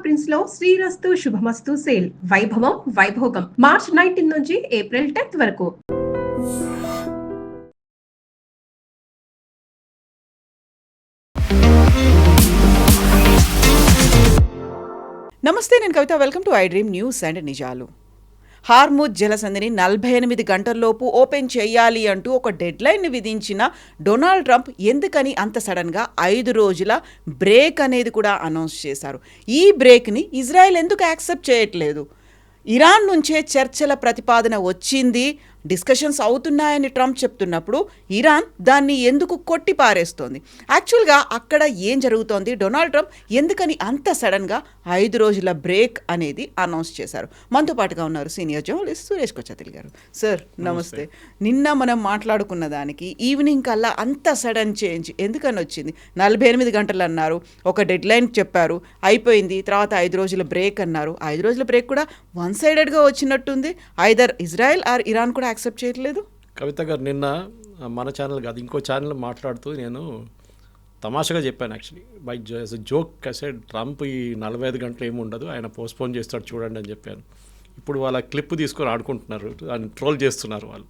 Prince లో శ్రీరస్తు శుభమస్తు sale వైభవం Vaibhogam March 19 నుంచి ఏప్రిల్ 10 వరకు. నమస్తే, నేను Kavitha. Welcome to I dream news and నిజాలు. హార్ముజ్ జలసంధిని 48 గంటల్లోపు ఓపెన్ చేయాలి అంటూ ఒక డెడ్లైన్ని విధించిన డొనాల్డ్ ట్రంప్ ఎందుకని అంత సడన్గా 5 రోజుల బ్రేక్ అనేది కూడా అనౌన్స్ చేశారు. ఈ బ్రేక్ని ఇజ్రాయెల్ ఎందుకు యాక్సెప్ట్ చేయట్లేదు? ఇరాన్ నుంచే చర్చల ప్రతిపాదన వచ్చింది, డిస్కషన్స్ అవుతున్నాయని ట్రంప్ చెప్తున్నప్పుడు ఇరాన్ దాన్ని ఎందుకు కొట్టి పారేస్తోంది? యాక్చువల్గా అక్కడ ఏం జరుగుతోంది? డొనాల్డ్ ట్రంప్ ఎందుకని అంత సడన్గా 5 రోజుల బ్రేక్ అనేది అనౌన్స్ చేశారు? మనతో పాటుగా ఉన్నారు సీనియర్ జర్నలిస్ట్ సురేష్ కొచ్చతిల్ గారు. సార్ నమస్తే. నిన్న మనం మాట్లాడుకున్న దానికి ఈవినింగ్ కల్లా అంత సడన్ చేంజ్ ఎందుకని వచ్చింది? 48 గంటలు అన్నారు, ఒక డెడ్ లైన్ చెప్పారు, అయిపోయింది. తర్వాత 5 రోజుల బ్రేక్ అన్నారు. 5 రోజుల బ్రేక్ కూడా వన్ సైడెడ్గా వచ్చినట్టుంది. ఐదర్ ఇజ్రాయెల్ ఆర్ ఇరాన్ కూడా యాక్సెప్ట్ చేయట్లేదు. కవిత గారు, నిన్న మన ఛానల్ కాదు ఇంకో ఛానల్ మాట్లాడుతూ నేను తమాషగా చెప్పాను. యాక్చువల్లీ బై జోక్ కసే ట్రంప్ ఈ 45 గంటలు ఏమి ఉండదు, ఆయన పోస్ట్పోన్ చేస్తాడు చూడండి అని చెప్పాను. ఇప్పుడు వాళ్ళ క్లిప్ తీసుకొని ఆడుకుంటున్నారు, ఆయన ట్రోల్ చేస్తున్నారు వాళ్ళు.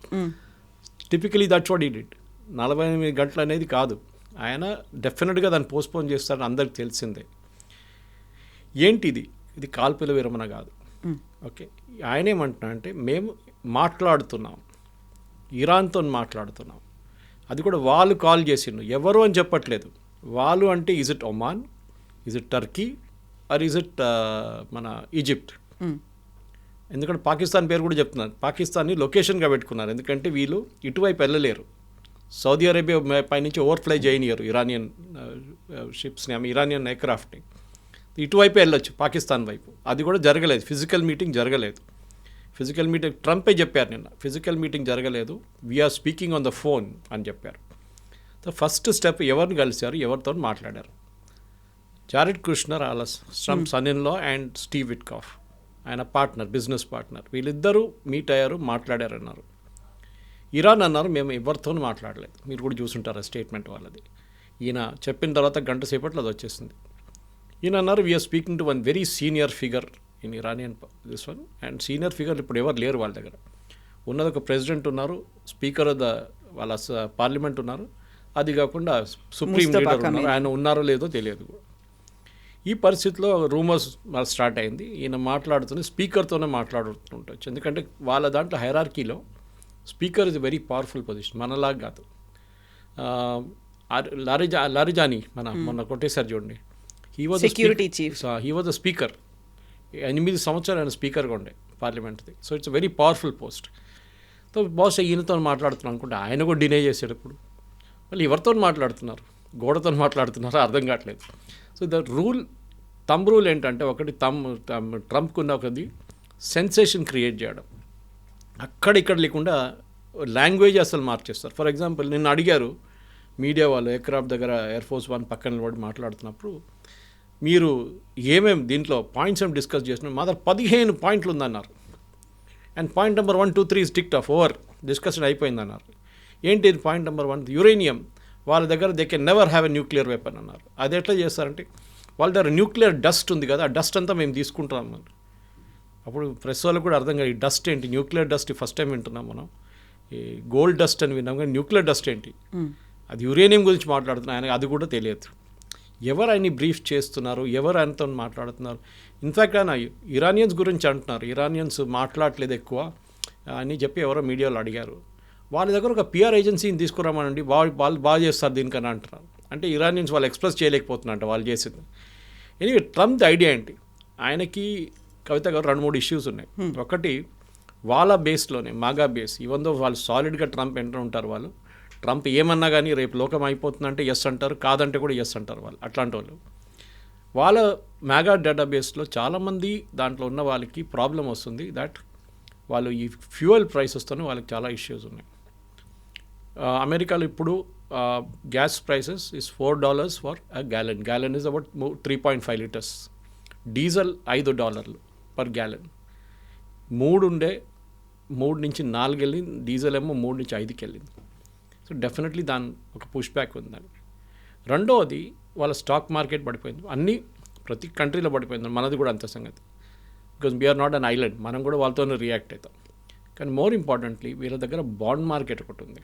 Typically that's what he did. 48 గంటలు అనేది కాదు, ఆయన డెఫినెట్గా దాన్ని పోస్ట్పోన్ చేస్తారని అందరికి తెలిసిందే. ఏంటిది? ఇది కాల్పుల విరమణ కాదు. ఓకే, ఆయన ఏమంటున్నా అంటే మేము మాట్లాడుతున్నాం, ఇరాన్తో మాట్లాడుతున్నాం. అది కూడా వాళ్ళు కాల్ చేసిండు, ఎవరు అని చెప్పట్లేదు. వాళ్ళు అంటే is it Oman, is it Turkey or is it మన ఈజిప్ట్? ఎందుకంటే పాకిస్తాన్ పేరు కూడా చెప్తున్నారు. పాకిస్తాన్ని లొకేషన్గా పెట్టుకున్నారు, ఎందుకంటే వీళ్ళు ఇటువైపు వెళ్ళలేరు. సౌదీ అరేబియా పైనుంచి ఓవర్ఫ్లై చేయనియరు ఇరానియన్ షిప్స్ని, ఇరానియన్ ఎయిర్క్రాఫ్ట్ని. ఇటువైపు వెళ్ళొచ్చు పాకిస్తాన్ వైపు. అది కూడా జరగలేదు, ఫిజికల్ మీటింగ్ జరగలేదు. ఫిజికల్ మీటింగ్ ట్రంపే చెప్పారు నిన్న, ఫిజికల్ మీటింగ్ జరగలేదు, we're speaking on the phone అని చెప్పారు. సో ఫస్ట్ స్టెప్ ఎవరిని కలిశారు, ఎవరితో మాట్లాడారు? జారెడ్ కుష్నర్, వాళ్ళ Trump son in law, and Steve Witkoff ఆయన పార్ట్నర్, బిజినెస్ పార్ట్నర్, వీళ్ళిద్దరూ మీట్ అయ్యారు, మాట్లాడారన్నారు. ఇరాన్ అన్నారు మేము ఎవరితో మాట్లాడలేదు. మీరు కూడా చూసుంటారు స్టేట్మెంట్ వాళ్ళది. ఈయన చెప్పిన తర్వాత గంట సేపట్లో అది వచ్చేసింది. ఈయన అన్నారు we're speaking to one very senior figure in Iranian this one. And senior figure ఇప్పుడు ఎవరు లేరు వాళ్ళ దగ్గర. ఉన్నది ఒక ప్రెసిడెంట్ ఉన్నారు, స్పీకర్ ఆఫ్ ద వాళ్ళ పార్లమెంట్ ఉన్నారు, అది కాకుండా సుప్రీం లీడర్ ఉన్నారు. ఆయన ఉన్నారో లేదో తెలియదు. ఈ పరిస్థితిలో రూమర్స్ స్టార్ట్ అయింది. ఈయన మాట్లాడుతూనే స్పీకర్తోనే మాట్లాడుతుండొచ్చు, ఎందుకంటే వాళ్ళ దాంట్లో హైరార్కీలో speaker is very powerful position, మనలాగా కాదు. లారిజానీ మొన్న కొట్టేశారు చూడండి, he was security chief, he was the speaker. 8 సంవత్సరాలు ఆయన స్పీకర్గా ఉండే పార్లమెంట్ది. So it's very powerful post. So బహుశా ఈయనతో మాట్లాడుతున్నాను అనుకుంటే ఆయన కూడా డినే చేసాడు. ఇప్పుడు మళ్ళీ ఎవరితో మాట్లాడుతున్నారు, గోడతో మాట్లాడుతున్నారో అర్థం కావట్లేదు. So the rule, thumb rule ఏంటంటే, ఒకటి ట్రంప్కున్న ఒకది సెన్సేషన్ క్రియేట్ చేయడం, అక్కడ ఇక్కడ లేకుండా లాంగ్వేజ్ అసలు మార్చేస్తారు. ఫర్ ఎగ్జాంపుల్ నిన్న అడిగారు మీడియా వాళ్ళు, ఎయిర్క్రాఫ్ట్ దగ్గర ఎయిర్ ఫోర్స్ 1 పక్కన నిలబడి మాట్లాడుతున్నప్పుడు, మీరు ఏమేమి దీంట్లో పాయింట్స్ ఏమి డిస్కస్ చేసినా, మా దగ్గర 15 పాయింట్లు ఉందన్నారు. And point number 1, 2, 3 ticked off over, discussion అయిపోయిందన్నారు. ఏంటి పాయింట్ నెంబర్ 1? యురేనియం వాళ్ళ దగ్గర they can never have a nuclear weapon అన్నారు. అది ఎట్లా చేస్తారంటే, వాళ్ళ దగ్గర న్యూక్లియర్ డస్ట్ ఉంది కదా, ఆ డస్ట్ అంతా మేము తీసుకుంటాం అన్నారు. అప్పుడు ప్రెస్ వాళ్ళకు కూడా అర్థం కాదు, ఈ డస్ట్ ఏంటి, న్యూక్లియర్ డస్ట్ ఫస్ట్ టైం వింటున్నాం మనం. ఈ గోల్డ్ డస్ట్ అని విన్నాం కానీ న్యూక్లియర్ డస్ట్ ఏంటి? అది యురేనియం గురించి మాట్లాడుతున్నాం, ఆయనకు అది కూడా తెలియదు. ఎవరు ఆయన్ని బ్రీఫ్ చేస్తున్నారు, ఎవరు ఆయనతో మాట్లాడుతున్నారు? ఇన్ఫ్యాక్ట్ ఆయన ఇరానియన్స్ గురించి అంటున్నారు, ఇరానియన్స్ మాట్లాడలేదు ఎక్కువ అని చెప్పి ఎవరో మీడియాలో అడిగారు. వాళ్ళ దగ్గర ఒక పిఆర్ ఏజెన్సీని తీసుకురామనండి, వాళ్ళు బాగా చేస్తారు దీనికన్నా అంటున్నారు. అంటే ఇరానియన్స్ వాళ్ళు ఎక్స్ప్రెస్ చేయలేకపోతున్నారంట వాళ్ళు చేసింది. ఎనీవే, ట్రంప్ ఐడియా ఏంటి? ఆయనకి కవిత గారు 2-3 ఇష్యూస్ ఉన్నాయి. ఒకటి, వాళ్ళ బేస్లోనే మాగా బేస్, ఈవెన్ దో వాళ్ళు సాలిడ్గా ట్రంప్ ఎంటర్ ఉంటారు, వాళ్ళు ట్రంప్ ఏమన్నా కానీ రేపు లోకం అయిపోతుందంటే ఎస్ అంటారు, కాదంటే కూడా ఎస్ అంటారు వాళ్ళు. అట్లాంటి వాళ్ళు వాళ్ళ మ్యాగా డేటాబేస్లో చాలామంది దాంట్లో ఉన్న వాళ్ళకి ప్రాబ్లం వస్తుంది, దట్ వాళ్ళు ఈ ఫ్యూయల్ ప్రైసెస్తోనే వాళ్ళకి చాలా ఇష్యూస్ ఉన్నాయి. అమెరికాలో ఇప్పుడు gas prices is $4 for a gallon. Gallon is about 3.5 litres. Diesel $5 per gallon. 3 ఉండే 3 నుంచి 4 వెళ్ళింది, డీజిల్ ఏమో 3 నుంచి 5కి వెళ్ళింది. సో డెఫినెట్లీ దాని ఒక పుష్ బ్యాక్ ఉందండి. రెండవది, వాళ్ళ స్టాక్ మార్కెట్ పడిపోయింది. అన్నీ ప్రతి కంట్రీలో పడిపోయింది, మనది కూడా అంత సంగతి. Because we're not an island, మనం కూడా వాళ్ళతోనే రియాక్ట్ అవుతాం. కానీ మోర్ ఇంపార్టెంట్లీ వీళ్ళ దగ్గర బాండ్ మార్కెట్ ఒకటి ఉంది.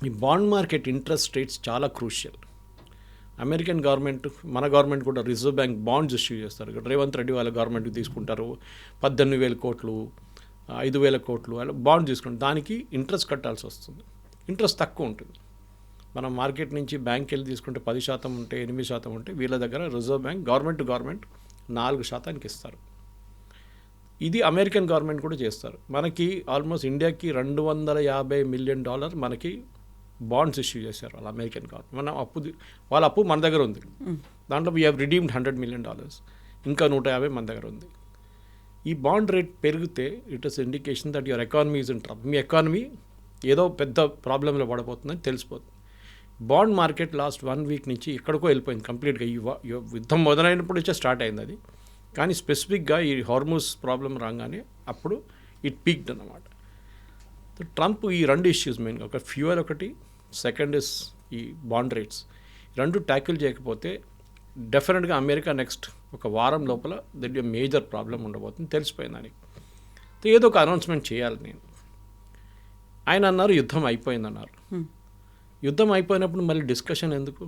ఈ బాండ్ మార్కెట్ ఇంట్రెస్ట్ రేట్స్ చాలా క్రూషియల్. అమెరికన్ గవర్నమెంట్, మన గవర్నమెంట్ కూడా రిజర్వ్ బ్యాంక్ బాండ్స్ ఇష్యూ చేస్తారు. ఇక్కడ రేవంత్ రెడ్డి వాళ్ళ గవర్నమెంట్కి తీసుకుంటారు 18,000 కోట్లు, 5,000 కోట్లు అలా బాండ్ తీసుకుంటారు. దానికి ఇంట్రెస్ట్ కట్టాల్సి వస్తుంది. ఇంట్రెస్ట్ తక్కువ ఉంటుంది. మనం మార్కెట్ నుంచి బ్యాంక్కి వెళ్ళి తీసుకుంటే 10% ఉంటే, 8% ఉంటే, వీళ్ళ దగ్గర reserve bank government to government 4% ఇస్తారు. ఇది అమెరికన్ గవర్నమెంట్ కూడా చేస్తారు. మనకి ఆల్మోస్ట్ ఇండియాకి $250 మిలియన్ మనకి బాండ్స్ ఇష్యూ చేశారు వాళ్ళ అమెరికన్ గవర్నమెంట్. మనం వాళ్ళ అప్పు మన దగ్గర ఉంది. దాంట్లో వీ హ్యావ్ రిడీమ్డ్ $100 మిలియన్, ఇంకా 150 మన దగ్గర ఉంది. ఈ బాండ్ రేట్ పెరిగితే it is indication that your economy is in trouble. Me economy ఏదో పెద్ద ప్రాబ్లంలో పడిపోతుందని తెలిసిపోతుంది. బాండ్ మార్కెట్ లాస్ట్ 1 వీక్ నుంచి ఎక్కడికో వెళ్ళిపోయింది కంప్లీట్గా. యుద్ధం మొదలైనప్పుడు నుంచే స్టార్ట్ అయింది అది. కానీ స్పెసిఫిక్గా ఈ హార్మోస్ ప్రాబ్లం రాగానే అప్పుడు ఇట్ పీక్డ్ అన్నమాట. ట్రంప్ ఈ 2 ఇష్యూస్ మెయిన్గా, ఒక ఫ్యూయల్ ఒకటి, సెకండ్ ఇస్ ఈ బాండ్ రేట్స్, 2 ట్యాకిల్ చేయకపోతే డెఫినెట్గా అమెరికా నెక్స్ట్ ఒక వారం లోపల దగ్గర మేజర్ ప్రాబ్లం ఉండబోతుంది తెలిసిపోయింది దానికి. ఏదో ఒక అనౌన్స్మెంట్ చేయాలి నేను. ఆయన అన్నారు యుద్ధం అయిపోయిందన్నారు. యుద్ధం అయిపోయినప్పుడు మళ్ళీ డిస్కషన్ ఎందుకు?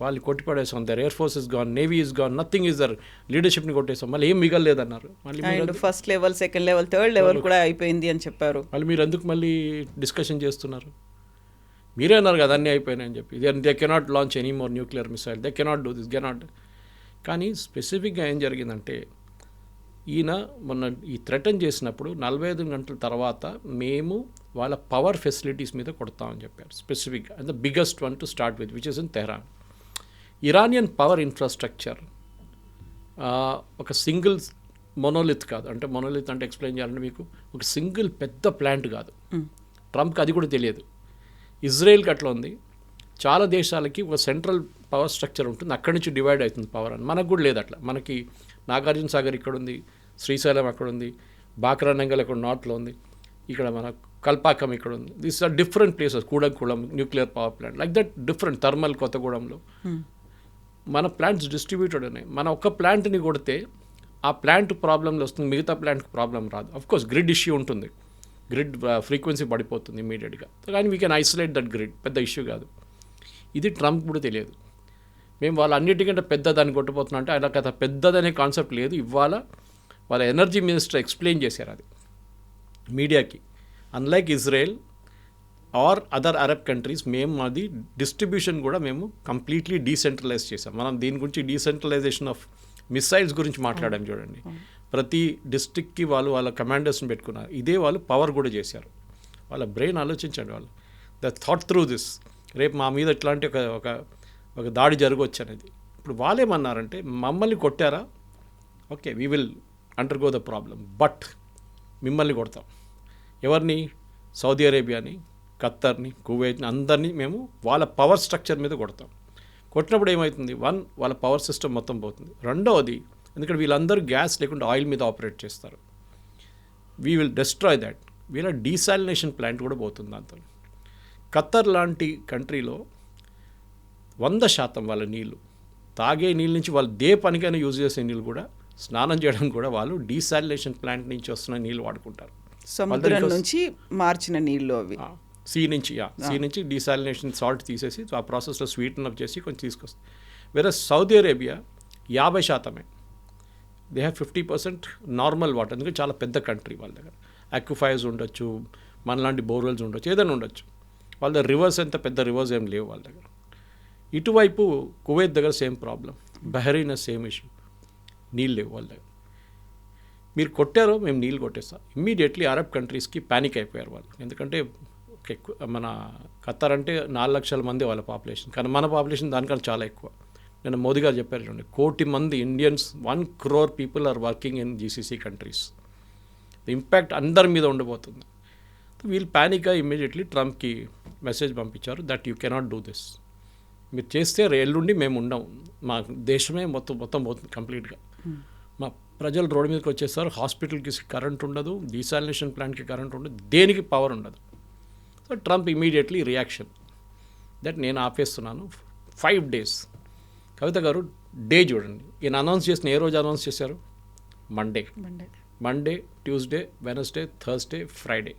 వాళ్ళు కొట్టిపడేసాం, their air force is gone, navy is gone, nothing is there, లీడర్షిప్ని కొట్టేసాం, మళ్ళీ ఏం మిగలలేదన్నారు. మళ్ళీ first level, second level, third level కూడా అయిపోయింది అని చెప్పారు. మళ్ళీ మీరు ఎందుకు మళ్ళీ డిస్కషన్ చేస్తున్నారు? మీరే అన్నారు కదా అన్నీ అయిపోయినాయని చెప్పి. They cannot launch any more nuclear missile, they cannot do this, cannot. కానీ స్పెసిఫిక్గా ఏం జరిగిందంటే ఈయన మొన్న ఈ థ్రెటన్ చేసినప్పుడు 45 గంటల తర్వాత మేము వాళ్ళ పవర్ ఫెసిలిటీస్ మీద కొడతామని చెప్పారు స్పెసిఫిక్గా. And the biggest one to start with which is in Tehran. Iranian power infrastructure ఒక సింగిల్ మొనోలిత్ కాదు. అంటే మొనోలిత్ అంటే ఎక్స్ప్లెయిన్ చేయాలంటే మీకు ఒక సింగిల్ పెద్ద ప్లాంట్ కాదు. ట్రంప్కి అది కూడా తెలియదు. ఇజ్రాయెల్కి అట్లా ఉంది. చాలా దేశాలకి ఒక సెంట్రల్ పవర్ స్ట్రక్చర్ ఉంటుంది, అక్కడి నుంచి డివైడ్ అవుతుంది పవర్ అని. మనకు కూడా లేదు అట్లా. మనకి నాగార్జున సాగర్ ఇక్కడ ఉంది, శ్రీశైలం అక్కడ ఉంది, బాక్రా నంగల్ అక్కడ నార్త్లో ఉంది, ఇక్కడ మన కల్పాకం ఇక్కడ ఉంది. These are different places. Kudankulam nuclear power plant like that different. Thermal కొత్తగూడెంలో మన ప్లాంట్స్ డిస్ట్రిబ్యూటెడ్ ఉన్నాయి. మన ఒక్క ప్లాంట్ని కొడితే ఆ ప్లాంట్ ప్రాబ్లంలో వస్తుంది, మిగతా ప్లాంట్కి ప్రాబ్లం రాదు. అఫ్కోర్స్ గ్రిడ్ ఇష్యూ ఉంటుంది, గ్రిడ్ ఫ్రీక్వెన్సీ పడిపోతుంది ఇమీడియట్గా. కానీ we can isolate that grid, పెద్ద ఇష్యూ కాదు. ఇది ట్రంప్ కూడా తెలియదు. మేము వాళ్ళ అన్నిటికంటే పెద్దదాన్ని కొట్టిపోతున్నా అంటే అలా కదా, పెద్దదనే కాన్సెప్ట్ లేదు. ఇవాళ వాళ్ళ ఎనర్జీ మినిస్టర్ ఎక్స్ప్లెయిన్ చేశారు అది మీడియాకి. Unlike Israel or other Arab countries, మేము అది డిస్ట్రిబ్యూషన్ కూడా మేము కంప్లీట్లీ డీసెంట్రలైజ్ చేసాం. మనం దీని గురించి డీసెంట్రలైజేషన్ ఆఫ్ మిసైల్స్ గురించి మాట్లాడాం చూడండి. ప్రతి డిస్ట్రిక్ట్కి వాళ్ళ కమాండర్స్ని పెట్టుకున్నారు. ఇదే వాళ్ళు పవర్ కూడా చేశారు. వాళ్ళ బ్రెయిన్ ఆలోచించండి. వాళ్ళు ద థాట్ త్రూ దిస్. రేపు మా మీద ఇట్లాంటి ఒక దాడి జరగవచ్చు అనేది. ఇప్పుడు వాళ్ళేమన్నారంటే మమ్మల్ని కొట్టారా, okay we will undergo the problem, but మిమ్మల్ని కొడతాం. ఎవరిని? సౌదీ అరేబియాని, ఖత్తర్ని, కువైట్ని, అందరినీ మేము వాళ్ళ పవర్ స్ట్రక్చర్ మీద కొడతాం. కొట్టినప్పుడు ఏమవుతుంది? 1, వాళ్ళ పవర్ సిస్టమ్ మొత్తం పోతుంది. రెండవది, ఎందుకంటే వీళ్ళందరూ గ్యాస్ లేకుండా ఆయిల్ మీద ఆపరేట్ చేస్తారు. We will destroy that. వీళ్ళ డీసాలినేషన్ ప్లాంట్ కూడా పోతుంది దాంతో. ఖత్తర్ లాంటి కంట్రీలో 100% వాళ్ళ నీళ్ళు, తాగే నీళ్ళ నుంచి వాళ్ళు పనికైనా యూజ్ చేసే నీళ్ళు కూడా, స్నానం చేయడం కూడా వాళ్ళు డీసాలినేషన్ ప్లాంట్ నుంచి వస్తున్న నీళ్ళు వాడుకుంటారు. సముద్రం నుంచి మార్చిన నీళ్ళు అవి. సీ నుంచి డీసాలినేషన్ సాల్ట్ తీసేసి ఆ ప్రాసెస్లో స్వీటన్ అప్ చేసి కొంచెం తీసుకొస్తుంది. వేరే Saudi Arabia 50%. They have 50% normal water. ఎందుకంటే చాలా పెద్ద కంట్రీ. వాళ్ళ దగ్గర అక్విఫైర్స్ ఉండొచ్చు, మనలాంటి బోర్వెల్స్ ఉండొచ్చు, ఏదైనా ఉండొచ్చు. వాళ్ళ దగ్గర రివర్స్ ఎంత పెద్ద రివర్స్ ఏం లేవు వాళ్ళ దగ్గర. ఇటువైపు కువైత్ దగ్గర same problem, Bahrain same issue, నీళ్ళు లేవు వాళ్ళ దగ్గర. మీరు కొట్టారో మేము నీళ్ళు కొట్టేస్తాం. ఇమ్మీడియట్లీ అరబ్ కంట్రీస్కి ప్యానిక్ అయిపోయారు వాళ్ళు. ఎందుకంటే ఎక్కువ, మన ఖత్తర్ అంటే 4 లక్షల మంది వాళ్ళ పాపులేషన్, కానీ మన పాపులేషన్ దానికన్నా చాలా ఎక్కువ. నేను మోదీ గారు చెప్పారు చూడండి, 1 కోటి మంది Indians, 1 crore people are working in GCC countries. Impact అందరి మీద ఉండబోతుంది. వీళ్ళు ప్యానిక్గా ఇమ్మీడియట్లీ ట్రంప్కి మెసేజ్ పంపించారు that you cannot do this. మీరు చేస్తే ఎల్లుండి మేము ఉండం, మా దేశమే మొత్తం పోతుంది కంప్లీట్గా. మా ప్రజలు రోడ్డు మీదకి వచ్చేస్తారు, హాస్పిటల్కి కరెంట్ ఉండదు, డీసాలినేషన్ ప్లాంట్కి కరెంట్ ఉండదు, దేనికి పవర్ ఉండదు. So Trump immediately reaction that నేను ఆపేస్తున్నాను 5 days. కవిత గారు, డే చూడండి. ఈయన అనౌన్స్ చేసిన ఏ రోజు అనౌన్స్ చేశారు? Monday, Tuesday, Wednesday, Thursday, Friday.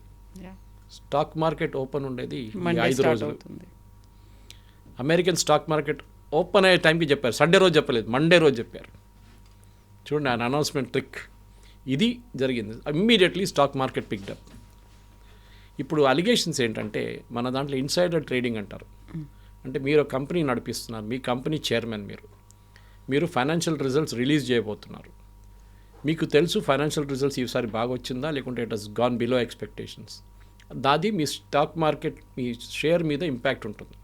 Stock market open ఉండేది ఈ 5 రోజులు. అమెరికన్ స్టాక్ మార్కెట్ ఓపెన్ అయ్యే టైంకి చెప్పారు. సండే రోజు చెప్పలేదు, మండే రోజు చెప్పారు. చూడండి ఆయన అనౌన్స్మెంట్ ట్రిక్. ఇది జరిగింది. Immediately stock market picked up. ఇప్పుడు అలిగేషన్స్ ఏంటంటే మన దాంట్లో ఇన్సైడర్ ట్రేడింగ్ అంటారు. అంటే మీరు ఒక కంపెనీ నడిపిస్తున్నారు, మీ కంపెనీ చైర్మన్ మీరు ఫైనాన్షియల్ రిజల్ట్స్ రిలీజ్ చేయబోతున్నారు. మీకు తెలుసు ఫైనాన్షియల్ రిజల్ట్స్ ఈసారి బాగా వచ్చిందా లేకుంటే it has gone below expectations. దాది మీ స్టాక్ మార్కెట్ మీ షేర్ మీద ఇంపాక్ట్ ఉంటుంది.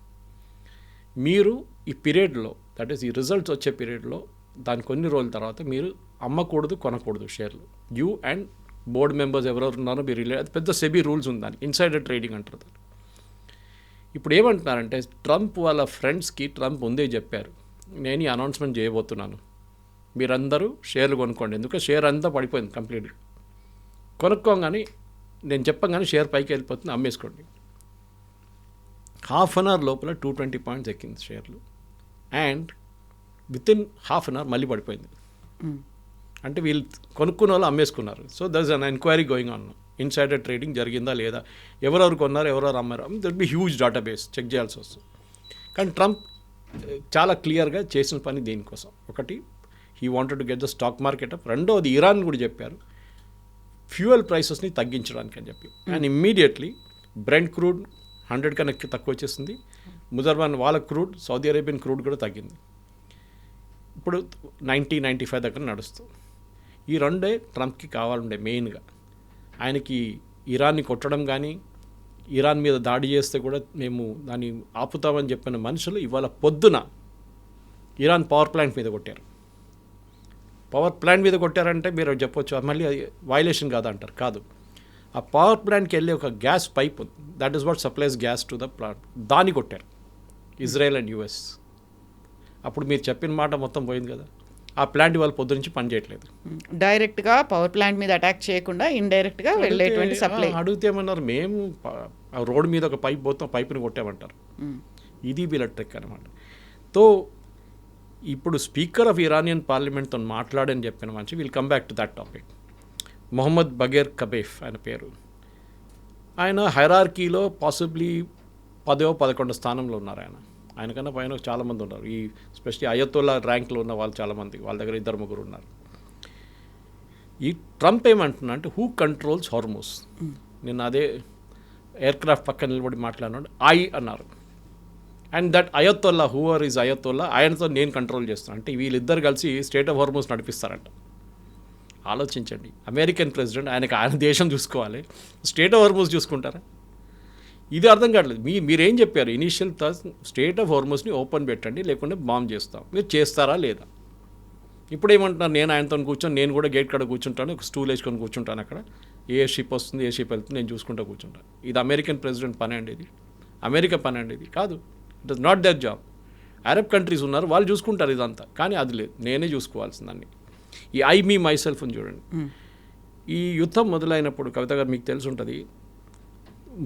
మీరు ఈ పీరియడ్లో, దట్ ఈస్ ఈ రిజల్ట్స్ వచ్చే పీరియడ్లో దాని కొన్ని రోజుల తర్వాత మీరు అమ్మకూడదు, కొనకూడదు షేర్లు. యూ అండ్ బోర్డు మెంబర్స్ ఎవరెవరు ఉన్నారో మీరు అది పెద్ద సెబీ రూల్స్ ఉంది, దానికి ఇన్సైడర్ ట్రేడింగ్ అంటారు. ఇప్పుడు ఏమంటున్నారంటే ట్రంప్ వాళ్ళ ఫ్రెండ్స్కి ట్రంప్ ముందే చెప్పారు, నేను ఈ అనౌన్స్మెంట్ చేయబోతున్నాను, మీరందరూ షేర్లు కొనుక్కోండి. ఎందుకంటే షేర్ అంతా పడిపోయింది కంప్లీట్గా. కొనుక్కోగానే నేను చెప్పగానే షేర్ పైకి వెళ్ళిపోతుంది, అమ్మేసుకోండి. హాఫ్ అన్ అవర్ లోపల 220 పాయింట్స్ ఎక్కింది షేర్లు. And within half an hour మళ్ళీ పడిపోయింది. అంటే వీళ్ళు కొనుక్కున్న వాళ్ళు అమ్మేసుకున్నారు. So there is an enquiry going on. Insider trading జరిగిందా లేదా, ఎవరెవరు కొన్నారు, ఎవరెవరు అమ్మారు, that be huge database check చేయాల్సి వస్తుంది. కానీ ట్రంప్ చాలా క్లియర్గా చేసిన పని దీనికోసం. ఒకటి, he wanted to get the stock market up. రెండోది, ఇరాన్ కూడా చెప్పారు ఫ్యూయల్ ప్రైసెస్ని తగ్గించడానికి అని చెప్పి. అండ్ ఇమ్మీడియట్లీ బ్రెంట్ క్రూడ్ 100 కన్నా తక్కువ వచ్చేసింది. ముజర్బాన్ వాళ్ళ క్రూడ్, సౌదీ అరేబియన్ క్రూడ్ కూడా తగ్గింది. ఇప్పుడు 90-95 దగ్గర నడుస్తుంది. ఈ రెండే ట్రంప్కి కావాలండే మెయిన్గా. ఆయనకి ఇరాన్ని కొట్టడం కానీ, ఇరాన్ మీద దాడి చేస్తే కూడా మేము దాన్ని ఆపుతామని చెప్పిన మనుషులు ఇవాళ పొద్దున ఇరాన్ పవర్ ప్లాంట్ మీద కొట్టారు. పవర్ ప్లాంట్ మీద కొట్టారంటే మీరు చెప్పొచ్చు మళ్ళీ అది వైలేషన్ కాదా అంటారు. కాదు, ఆ పవర్ ప్లాంట్కి వెళ్ళి ఒక గ్యాస్ పైప్ ఉంది, that is what supplies gas to the plant, దాన్ని కొట్టారు ఇజ్రాయెల్ అండ్ యుఎస్. అప్పుడు మీరు చెప్పిన మాట మొత్తం పోయింది కదా. ఆ ప్లాంట్ వాళ్ళ పొద్దు నుంచి పనిచేయట్లేదు. డైరెక్ట్గా పవర్ ప్లాంట్ మీద అటాక్ చేయకుండా ఇండైరెక్ట్గా వెళ్ళేటువంటి సప్లై. అడిగితే ఏమన్నారు, మేము రోడ్డు మీద ఒక పైప్ పోతాం, పైపుని కొట్టామంటారు. ఇది వీళ్ళ ట్రిక్ అనమాట. తో ఇప్పుడు స్పీకర్ ఆఫ్ ఇరానియన్ పార్లమెంట్తో మాట్లాడని చెప్పిన మంచి, will come back to that topic. Mohammad Bagher కబేఫ్ ఆయన పేరు. ఆయన హైరార్కీలో పాసిబ్లీ 10వ-11వ స్థానంలో ఉన్నారు. ఆయనకన్నా పైన చాలామంది ఉన్నారు. ఈ స్పెషల్లీ అయతోల్లా ర్యాంక్లో ఉన్న వాళ్ళు చాలామంది, వాళ్ళ దగ్గర 2-3 ఉన్నారు. ఈ ట్రంప్ ఏమంటున్నా అంటే హూ కంట్రోల్స్ హార్మోస్. నేను అదే ఎయిర్క్రాఫ్ట్ పక్కన నిలబడి మాట్లాడినాడు, అన్నారు. And that ayatollah, whoever is ayatollah, ఆయనతో నేను కంట్రోల్ చేస్తాను అంటే వీళ్ళిద్దరు కలిసి స్టేట్ ఆఫ్ హార్మోస్ నడిపిస్తారంట. ఆలోచించండి, అమెరికన్ ప్రెసిడెంట్, ఆయన దేశం చూసుకోవాలి, స్టేట్ ఆఫ్ హార్మోస్ చూసుకుంటారా? ఇది అర్థం కావట్లేదు. మీరేం చెప్పారు ఇనీషియల్ స్టేట్ ఆఫ్ హార్మోస్ని ఓపెన్ పెట్టండి, లేకుంటే బాంబ్ చేస్తాం. మీరు చేస్తారా లేదా? ఇప్పుడు ఏమంటున్నారు, నేను ఆయనతో కూర్చొని నేను కూడా గేట్ కాడ కూర్చుంటాను, ఒక స్టూల్ వేసుకొని కూర్చుంటాను, అక్కడ ఏ షిప్ వస్తుంది ఏ షిప్ వెళ్తుంది నేను చూసుకుంటూ కూర్చుంటాను. ఇది అమెరికన్ ప్రెసిడెంట్ పని అండి, ఇది అమెరికా పని అండి, ఇది కాదు. It is not there job. Arab countries ఉన్నారు, వాళ్ళు చూసుకుంటారు ఇదంతా, కానీ అది లేదు, నేనే చూసుకోవాల్సిందాన్ని. ఈ మీ మై సెల్ఫ్ అని చూడండి. ఈ యుద్ధం మొదలైనప్పుడు కవిత గారు మీకు తెలిసి ఉంటుంది,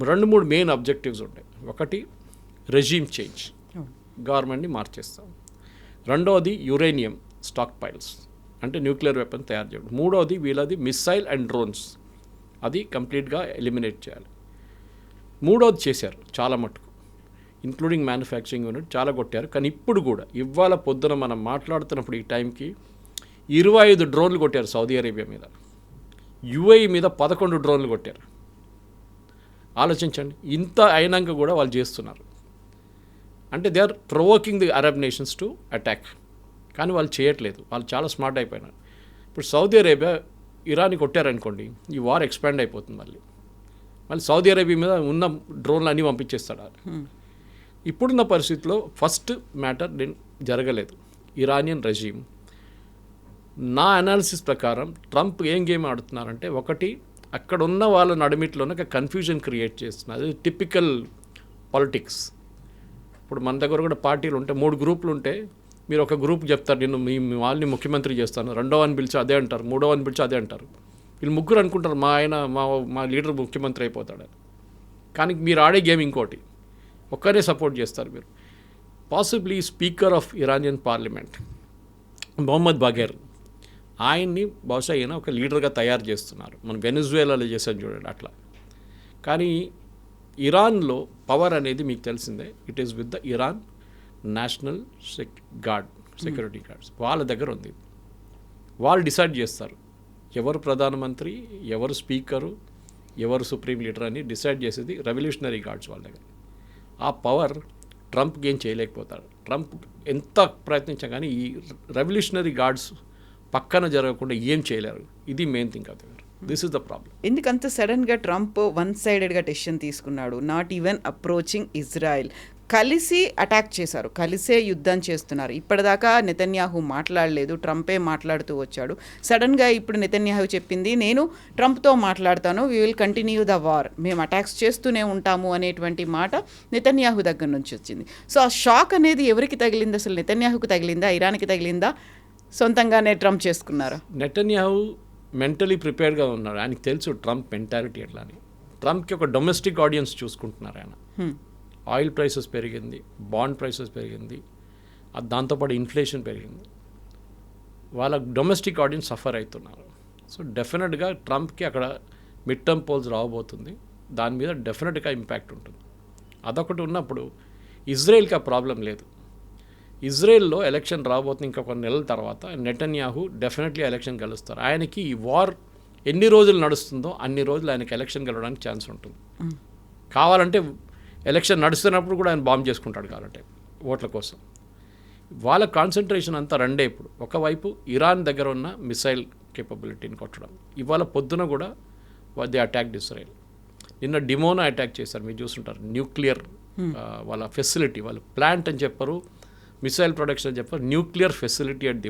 2-3 మెయిన్ అబ్జెక్టివ్స్ ఉంటాయి. ఒకటి, రెజీమ్ చేంజ్, గవర్నమెంట్ని మార్చేస్తాం. రెండవది, యురేనియం స్టాక్ పైల్స్, అంటే న్యూక్లియర్ వెపన్ తయారు చేయడం. మూడవది, వీళ్ళది మిస్సైల్ అండ్ డ్రోన్స్, అది కంప్లీట్గా ఎలిమినేట్ చేయాలి. మూడవది చేశారు చాలా మటుకు, ఇంక్లూడింగ్ మ్యానుఫ్యాక్చరింగ్ యూనిట్ చాలా కొట్టారు. కానీ ఇప్పుడు కూడా ఇవాళ పొద్దున మనం మాట్లాడుతున్నప్పుడు ఈ టైంకి 25 డ్రోన్లు కొట్టారు సౌదీ అరేబియా మీద, యుఏఈ మీద 11 డ్రోన్లు కొట్టారు. ఆలోచించండి, ఇంత అయినాక కూడా వాళ్ళు చేస్తున్నారు. అంటే they are provoking the Arab nations to attack. కానీ వాళ్ళు చేయట్లేదు, వాళ్ళు చాలా స్మార్ట్ అయిపోయినారు. ఇప్పుడు సౌదీ అరేబియా ఇరాన్ని కొట్టారనుకోండి, ఈ వార్ ఎక్స్పాండ్ అయిపోతుంది. మళ్ళీ సౌదీ అరేబియా మీద ఉన్న డ్రోన్లు అన్నీ పంపించేస్తాడు. ఇప్పుడున్న పరిస్థితిలో ఫస్ట్ మ్యాటర్ జరగలేదు, ఇరానియన్ రెజీమ్. నా అనాలిసిస్ ప్రకారం ట్రంప్ ఏం గేమ్ ఆడుతున్నారంటే, ఒకటి, అక్కడ ఉన్న వాళ్ళ నడిమిట్లోనే ఒక కన్ఫ్యూజన్ క్రియేట్ చేస్తున్నారు. అది టిపికల్ పాలిటిక్స్. ఇప్పుడు మన దగ్గర కూడా పార్టీలు ఉంటే 3 గ్రూపులు ఉంటే, మీరు ఒక గ్రూప్ చెప్తారు నేను మీ వాళ్ళని ముఖ్యమంత్రి చేస్తాను, రెండోవని పిలిచి అదే అంటారు, మూడోవని పిలిచి అదే అంటారు. వీళ్ళు ముగ్గురు అనుకుంటారు మా లీడర్ ముఖ్యమంత్రి అయిపోతాడు. కానీ మీరు ఆడే గేమ్ ఇంకోటి, ఒక్కరే సపోర్ట్ చేస్తారు మీరు. Possibly speaker of Iranian parliament Mohammad Bagher, ఆయన్ని బహుశా ఈయన ఒక లీడర్గా తయారు చేస్తున్నారు. మనం వెనిజువేలాలో చేసాం చూడండి అట్లా. కానీ ఇరాన్లో పవర్ అనేది మీకు తెలిసిందే, it is with the Iran national security guards. వాళ్ళ దగ్గర ఉంది. వాళ్ళు డిసైడ్ చేస్తారు ఎవరు ప్రధానమంత్రి, ఎవరు స్పీకరు, ఎవరు సుప్రీం లీడర్ అని డిసైడ్ చేసేది రెవల్యూషనరీ గార్డ్స్ వాళ్ళ దగ్గర. ఆ పవర్ ట్రంప్కి ఏం చేయలేకపోతాడు. ట్రంప్ ఎంత ప్రయత్నించా కానీ ఈ రెవల్యూషనరీ గార్డ్స్ పక్కన జరగకుండా ఏం చేయలేరు. ఇది మెయిన్ థింగ్ అవుతుంది. This is the problem. ఎందుకంత సడన్గా ట్రంప్ వన్ సైడెడ్గా డెసిషన్ తీసుకున్నాడు? Not even approaching Israel. కలిసి అటాక్ చేశారు, కలిసే యుద్ధం చేస్తున్నారు. ఇప్పటిదాకా నెతన్యాహు మాట్లాడలేదు, ట్రంపే మాట్లాడుతూ వచ్చాడు. సడన్గా ఇప్పుడు నెతన్యాహు చెప్పింది నేను ట్రంప్తో మాట్లాడతాను, we will continue the war, మేము అటాక్స్ చేస్తూనే ఉంటాము అనేటువంటి మాట నెతన్యాహు దగ్గర నుంచి వచ్చింది. సో ఆ షాక్ అనేది ఎవరికి తగిలింది? అసలు నెతన్యాహుకు తగిలిందా, ఇరాన్కి తగిలిందా, సొంతంగానే ట్రంప్ చేసుకున్నారా? నెతన్యాహు మెంటలీ ప్రిపేర్డ్గా ఉన్నాడు. ఆయనకి తెలుసు ట్రంప్ మెంటాలిటీ ఎట్లా అని. ట్రంప్కి ఒక డొమెస్టిక్ ఆడియన్స్ చూసుకుంటున్నారు ఆయన. ఆయిల్ ప్రైసెస్ పెరిగింది, బాండ్ ప్రైసెస్ పెరిగింది, దాంతోపాటు ఇన్ఫ్లేషన్ పెరిగింది. వాళ్ళ డొమెస్టిక్ ఆడియన్స్ సఫర్ అవుతున్నారు. సో డెఫినెట్గా ట్రంప్కి అక్కడ మిడ్ టర్మ్ పోల్స్ రావబోతుంది, దాని మీద డెఫినెట్గా ఇంపాక్ట్ ఉంటుంది. అదొకటి ఉన్నప్పుడు ఇజ్రాయెల్కి ఆ ప్రాబ్లం లేదు. ఇజ్రాయెల్లో ఎలక్షన్ రాబోతుంది ఇంకా కొన్ని నెలల తర్వాత. నెతన్యాహు డెఫినెట్లీ ఎలక్షన్ గెలుస్తారు. ఆయనకి ఈ వార్ ఎన్ని రోజులు నడుస్తుందో అన్ని రోజులు ఆయనకి ఎలక్షన్ గెలవడానికి ఛాన్స్ ఉంటుంది. కావాలంటే ఎలక్షన్ నడుస్తున్నప్పుడు కూడా ఆయన బాంబ్ చేసుకుంటాడు కావాలంటే ఓట్ల కోసం. వాళ్ళ కాన్సన్ట్రేషన్ అంతా రెండే ఇప్పుడు. ఒకవైపు ఇరాన్ దగ్గర ఉన్న మిసైల్ కేపబిలిటీని కొట్టడం. ఇవాళ పొద్దున కూడా ది అటాక్డ్ ఇజ్రాయెల్. నిన్న డిమోనా అటాక్ చేశారు, మీరు చూస్తుంటారు. న్యూక్లియర్ వాళ్ళ ఫెసిలిటీ, వాళ్ళు ప్లాంట్ అని చెప్పరు, మిసైల్ ప్రొడక్షన్ అని చెప్పారు, న్యూక్లియర్ ఫెసిలిటీ అట్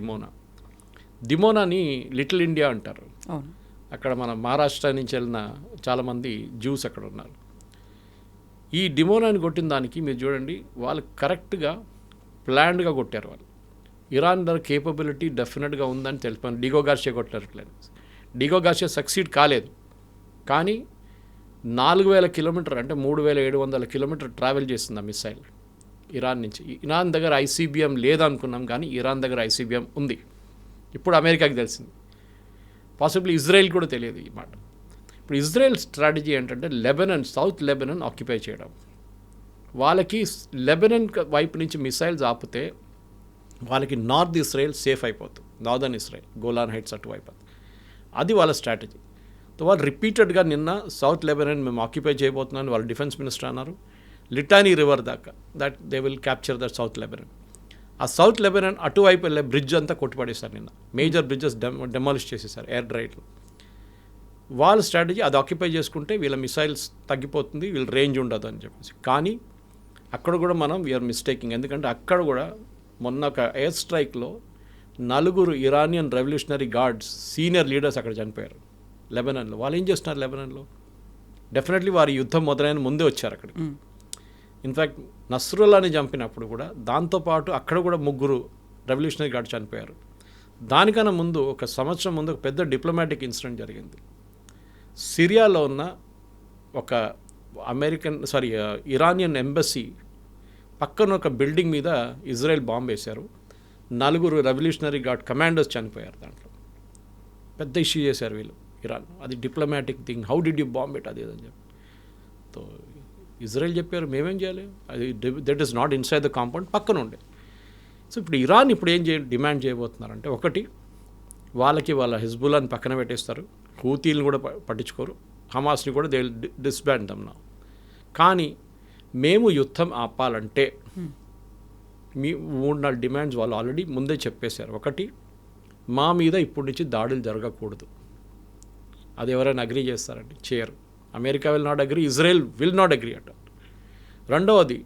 డిమోనాని లిటిల్ ఇండియా అంటారు. అక్కడ మన మహారాష్ట్ర నుంచి వెళ్ళిన చాలామంది జ్యూస్ అక్కడ ఉన్నారు. ఈ డిమోనాని కొట్టిన దానికి మీరు చూడండి, వాళ్ళు కరెక్ట్గా ప్లాన్డ్గా కొట్టారు. వాళ్ళు ఇరాన్ దగ్గర కేపబిలిటీ డెఫినెట్గా ఉందని తెలిపాను. డిగో గార్షియా కొట్టారు ప్లాన్. డిగో గార్షియా సక్సీడ్ కాలేదు, కానీ 4000 కిలోమీటర్ అంటే 3700 కిలోమీటర్ ట్రావెల్ చేస్తుంది ఆ మిసైల్ ఇరాన్ నుంచి. ఇరాన్ దగ్గర ఐసీబీఎం లేదనుకున్నాం, కానీ ఇరాన్ దగ్గర ఐసీబీఎం ఉంది. ఇప్పుడు అమెరికాకి తెలిసింది, పాసిబ్లీ ఇజ్రాయెల్ కూడా తెలియదు ఈ మాట. ఇప్పుడు ఇజ్రాయెల్ స్ట్రాటజీ ఏంటంటే లెబనన్, సౌత్ లెబనన్ ఆక్యుపై చేయడం. వాళ్ళకి లెబనన్ వైపు నుంచి మిసైల్స్ ఆపితే వాళ్ళకి నార్త్ ఇజ్రాయెల్ సేఫ్ అయిపోతుంది, నార్దర్న్ ఇజ్రాయెల్ గోలాన్ హైట్స్ అటువైపు. అది వాళ్ళ స్ట్రాటజీ. సో వాళ్ళు రిపీటెడ్గా నిన్న సౌత్ లెబనన్ మేము ఆక్యుపై చేయబోతున్నాను వాళ్ళ డిఫెన్స్ మినిస్టర్ అన్నారు. లిటానీ రివర్ దాకా that they will capture that south Lebanon. ఆ సౌత్ లెబనన్ అటువైపు వెళ్ళే బ్రిడ్జ్ అంతా కొట్టుపడేశారు నిన్న. మేజర్ బ్రిడ్జెస్ డెమాలిష్ చేసేసారు ఎయిర్ రైడ్లు. వాళ్ళ స్ట్రాటజీ అది ఆక్యుపై చేసుకుంటే వీళ్ళ మిసైల్స్ తగ్గిపోతుంది, వీళ్ళ రేంజ్ ఉండదు అని చెప్పేసి. కానీ అక్కడ కూడా మనం వీఆర్ మిస్టేకింగ్. ఎందుకంటే అక్కడ కూడా మొన్న ఒక ఎయిర్ స్ట్రైక్లో 4 Iranian revolutionary guards senior leaders అక్కడ చనిపోయారు లెబనన్లో. వాళ్ళు ఏం చేస్తున్నారు లెబనన్లో? డెఫినెట్లీ వారి యుద్ధం మొదలైన ముందే వచ్చారు అక్కడికి. ఇన్ఫ్యాక్ట్ నస్రుల్లాని చంపినప్పుడు కూడా దాంతోపాటు అక్కడ కూడా 3 రెవల్యూషనరీ గార్డ్ చనిపోయారు. దానికన్నా ముందు ఒక సంవత్సరం ముందు ఒక పెద్ద డిప్లొమాటిక్ ఇన్సిడెంట్ జరిగింది. సిరియాలో ఉన్న ఒక ఇరానియన్ ఎంబసీ పక్కన ఒక బిల్డింగ్ మీద ఇజ్రాయెల్ బాంబు వేశారు. 4 రెవల్యూషనరీ గార్డ్ కమాండర్స్ చనిపోయారు. దాంట్లో పెద్ద ఇష్యూ చేశారు వీళ్ళు ఇరాన్. అది diplomatic thing, how did you bomb it, అది అని చెప్పి. సో ఇజ్రాయెల్ చెప్పారు మేమేం చేయాలి, అది that is not inside the compound, పక్కన ఉండే. సో ఇప్పుడు ఇరాన్ ఇప్పుడు ఏం డిమాండ్ చేయబోతున్నారంటే, ఒకటి వాళ్ళకి వాళ్ళ హిజ్బుల్లాని పక్కన పెట్టేస్తారు, హూతీలను కూడా పట్టించుకోరు, హమాస్ని కూడా దే డిస్బాండ్ దమ్ నౌ. కానీ మేము యుద్ధం ఆపాలంటే మీ 3-4 డిమాండ్స్ వాళ్ళు ఆల్రెడీ ముందే చెప్పేశారు. ఒకటి, మా మీద ఇప్పటి నుంచి దాడులు జరగకూడదు. అది ఎవరైనా అగ్రీ చేస్తారండి? చేయరు. America will not agree, Israel will not agree అంటారు. రెండవది,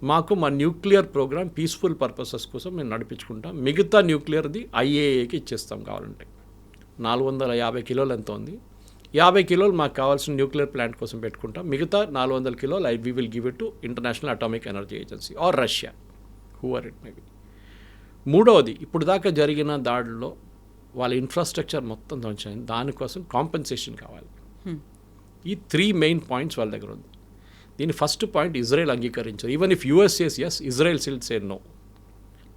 మాకు మా న్యూక్లియర్ ప్రోగ్రామ్ పీస్ఫుల్ పర్పసెస్ కోసం మేము నడిపించుకుంటాం, మిగతా న్యూక్లియర్ది ఐఏఏకి ఇచ్చేస్తాం కావాలంటే. 450 కిలోలు ఎంత ఉంది, 50 కిలోలు మాకు కావాల్సిన న్యూక్లియర్ ప్లాంట్ కోసం పెట్టుకుంటాం, మిగతా 400 కిలోలు we will give it to International Atomic Energy Agency or Russia, whoever it may be. మూడవది, ఇప్పుడు దాకా జరిగిన దాడిలో వాళ్ళ ఇన్ఫ్రాస్ట్రక్చర్ మొత్తం ధ్వంసమైంది, దానికోసం కాంపెన్సేషన్ కావాలి. ఈ 3 మెయిన్ పాయింట్స్ వాళ్ళ దగ్గర ఉంది. దీని ఫస్ట్ పాయింట్ ఇజ్రాయెల్ అంగీకరించారు. Even if US says yes, Israel still say no.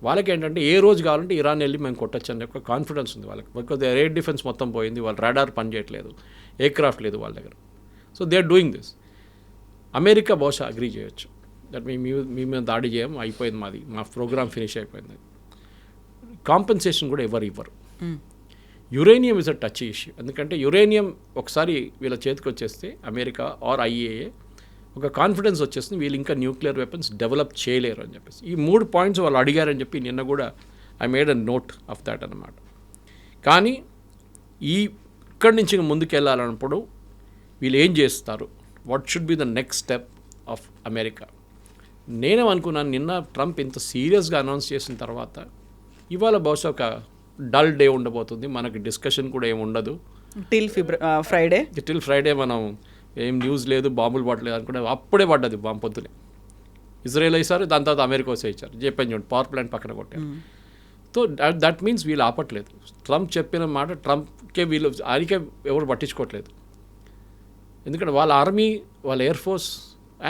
వాళ్ళకి ఏంటంటే ఏ రోజు కావాలంటే ఇరాన్ వెళ్ళి మేము కొట్టచ్చు అనే ఒక కాన్ఫిడెన్స్ ఉంది వాళ్ళకి. బికాజ్ ఎయిర్ డిఫెన్స్ మొత్తం పోయింది, వాళ్ళ రాడార్ పని చేయట్లేదు, ఎయిర్క్రాఫ్ట్ లేదు వాళ్ళ దగ్గర. So they are doing this. America బహుశా అగ్రీ చేయొచ్చు దట్ మీ మీద దాడి చేయం, అయిపోయింది మాది, మా ప్రోగ్రామ్ ఫినిష్ అయిపోయింది. కాంపెన్సేషన్ కూడా ఎవరు ఇవ్వరు. Uranium is a touch issue. ఎందుకంటే యురేనియం ఒకసారి వీళ్ళ చేతికి వచ్చేస్తే అమెరికా ఆర్ ఐఏఏ ఒక కాన్ఫిడెన్స్ వచ్చేస్తుంది, వీళ్ళు ఇంకా న్యూక్లియర్ వెపన్స్ డెవలప్ చేయలేరు అని చెప్పేసి. ఈ 3 పాయింట్స్ వాళ్ళు అడిగారని చెప్పి నిన్న కూడా I made a note of that అన్నమాట. కానీ ఇక్కడి నుంచి ముందుకు వెళ్ళాలన్నప్పుడు వీళ్ళు ఏం చేస్తారు, what should be the next step of America. నేనేమనుకున్నాను, నిన్న ట్రంప్ ఇంత సీరియస్గా అనౌన్స్ చేసిన తర్వాత ఇవాళ బహుశా ఒక డల్ డే ఉండబోతుంది, మనకి డిస్కషన్ కూడా ఏమి ఉండదు టిల్ ఫ్రైడే మనం ఏం న్యూస్ లేదు, బాంబులు పడలేదు అనుకుంటే అప్పుడే పడ్డది బాంబు పొద్దునే. ఇజ్రాయెల్ వేసారు, దాని తర్వాత అమెరికా వేసారు, చెప్పాను చూడండి, పవర్ ప్లాంట్ పక్కన కొట్టారు. సో దట్ మీన్స్ వీళ్ళు ఆపట్లేదు. ట్రంప్ చెప్పిన మాట ట్రంప్కే వీళ్ళు ఆయనకే ఎవరు పట్టించుకోవట్లేదు. ఎందుకంటే వాళ్ళ ఆర్మీ, వాళ్ళ air force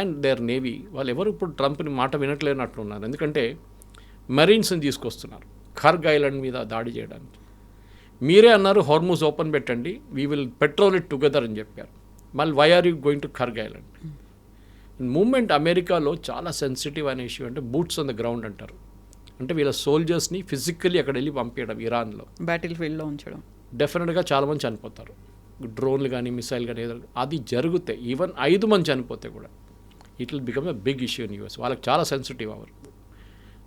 and their navy వాళ్ళు ఎవరు ఇప్పుడు ట్రంప్ని మాట వినట్లేనట్లున్నారు. ఎందుకంటే మెరీన్స్ని తీసుకొస్తున్నారు ఖర్గ్ ఐలాండ్ మీద దాడి చేయడానికి. మీరే అన్నారు హార్మూజ్ ఓపెన్ పెట్టండి, we will patrol it together అని చెప్పారు. మళ్ళీ why are you going to Kharg island? Moment అమెరికాలో చాలా సెన్సిటివ్ అనే ఇష్యూ అంటే బూట్స్ ఆన్ ద గ్రౌండ్ అంటారు. అంటే వీళ్ళ సోల్జర్స్ని ఫిజికల్లీ అక్కడ వెళ్ళి పంపించడం, ఇరాన్లో బ్యాటిల్ ఫీల్డ్లో ఉంచడం. డెఫినెట్గా చాలామంది చనిపోతారు, డ్రోన్లు కానీ మిసైల్ కానీ ఏదో అది జరిగితే ఈవెన్ 5 మంది చనిపోతే కూడా it will become a big issue in US. వాళ్ళకి చాలా సెన్సిటివ్ అవరు.